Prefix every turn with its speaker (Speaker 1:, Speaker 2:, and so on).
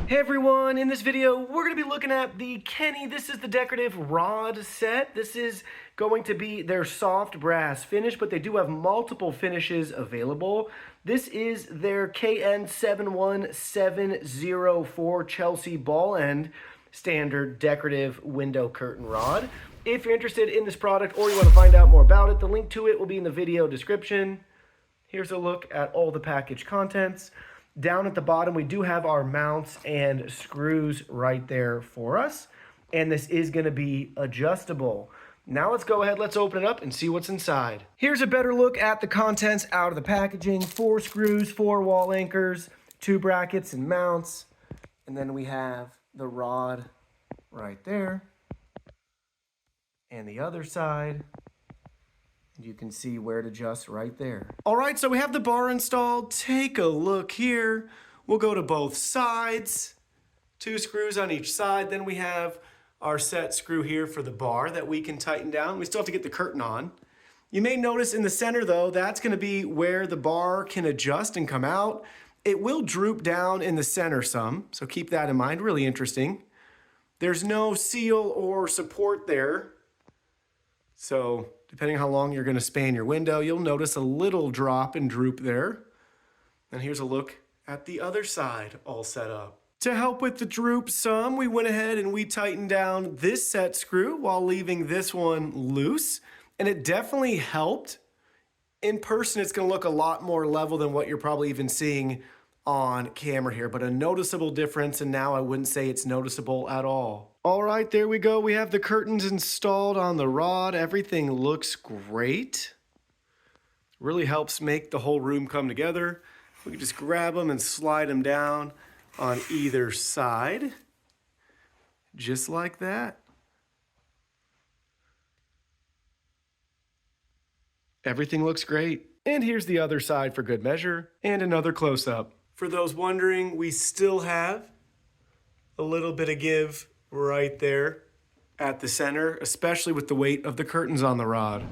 Speaker 1: Hey everyone, in this video we're going to be looking at the Kenney. This is the decorative rod set. This is going to be their soft brass finish, but they do have multiple finishes available. This is their KN71704 Chelsea ball end standard decorative window curtain rod. If you're interested in this product or you want to find out more about it, the link to it will be in the video description. Here's a look at all the package contents. Down at the bottom, we do have our mounts and screws right there for us. And this is going to be adjustable. Now let's go ahead, let's open it up and see what's inside. Here's a better look at the contents out of the packaging. 4 screws, 4 wall anchors, 2 brackets and mounts. And then we have the rod right there. And the other side. You can see where to adjust right there. All right, so we have the bar installed. Take a look here. We'll go to both sides. 2 screws on each side. Then we have our set screw here for the bar that we can tighten down. We still have to get the curtain on. You may notice in the center though, that's gonna be where the bar can adjust and come out. It will droop down in the center some, so keep that in mind, really interesting. There's no seal or support there. So depending on how long you're going to span your window, you'll notice a little drop and droop there. And here's a look at the other side all set up. To help with the droop some, we went ahead and we tightened down this set screw while leaving this one loose. And it definitely helped. In person, it's going to look a lot more level than what you're probably even seeing on camera here, but a noticeable difference, and now I wouldn't say it's noticeable at all. All right, there we go. We have the curtains installed on the rod. Everything looks great. Really helps make the whole room come together. We can just grab them and slide them down on either side, just like that. Everything looks great. And here's the other side for good measure, and another close-up. For those wondering, we still have a little bit of give right there at the center, especially with the weight of the curtains on the rod.